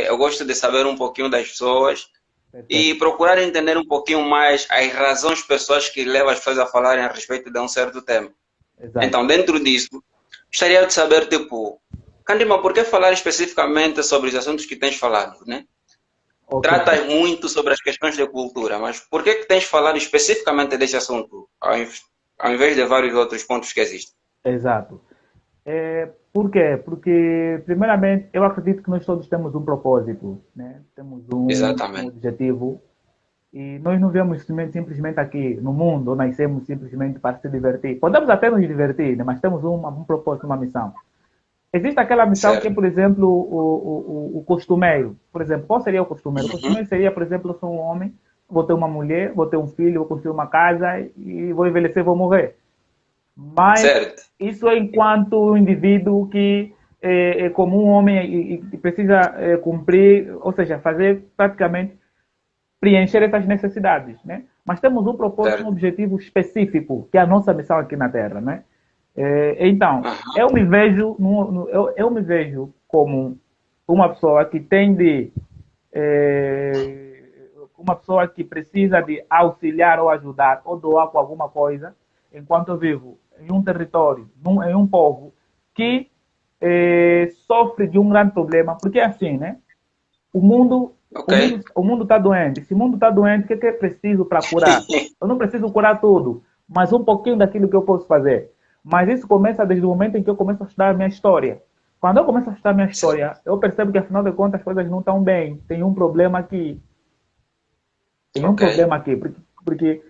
eu gosto de saber um pouquinho das pessoas e Perfeito. procurar entender um pouquinho mais as razões pessoais que levam as pessoas a falarem a respeito de um certo tema. Exato. Então, dentro disso, gostaria de saber, tipo, Candima, por que falar especificamente sobre os assuntos que tens falado, né? Ok. Tratas muito sobre as questões de cultura, mas por que tens falado especificamente desse assunto, ao invés de vários outros pontos que existem? Exato. Por quê? Porque, primeiramente, eu acredito que nós todos temos um propósito, né? Temos um Exatamente. objetivo e nós não vemos simplesmente aqui no mundo, ou nascemos simplesmente para se divertir. Podemos até nos divertir, né? Mas temos um propósito, uma missão. Existe aquela missão que é, Certo. por exemplo, o costumeiro. Por exemplo, qual seria o costumeiro? O Uhum. costumeiro seria, por exemplo, eu sou um homem, vou ter uma mulher, vou ter um filho, vou construir uma casa e vou envelhecer, vou morrer. Mas Certo. isso é enquanto um indivíduo que é como um homem e precisa cumprir, ou seja, fazer praticamente preencher essas necessidades, né? Mas temos um propósito, um Certo. objetivo específico, que é a nossa missão aqui na Terra, né? Então, Aham. eu me vejo como uma pessoa que tem de é, uma pessoa que precisa de auxiliar ou ajudar ou doar com alguma coisa, enquanto eu vivo em um território, em um povo que sofre de um grande problema, porque é assim, né? O mundo Ok. o mundo está doente. Se o mundo está doente, o que é preciso para curar? Eu não preciso curar tudo, mas um pouquinho daquilo que eu posso fazer. Mas isso começa desde o momento em que eu começo a estudar a minha história. Quando eu começo a estudar a minha história, eu percebo que, afinal de contas, as coisas não estão bem. Tem um problema aqui. Tem um Ok. problema aqui. Porque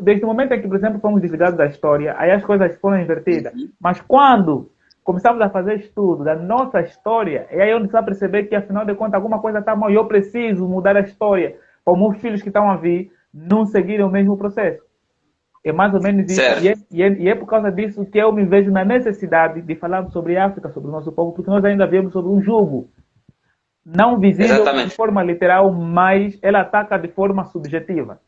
desde o momento em que, por exemplo, fomos desligados da história, aí as coisas foram invertidas. Uhum. Mas quando começamos a fazer estudo da nossa história, é aí onde você vai perceber que, afinal de contas, alguma coisa está mal e eu preciso mudar a história para os meus filhos que estão a vir não seguirem o mesmo processo. É mais ou menos isso. Certo. E é por causa disso que eu me vejo na necessidade de falar sobre a África, sobre o nosso povo, porque nós ainda vivemos sobre um jugo não visível de Exatamente. forma literal, mas ela ataca de forma subjetiva.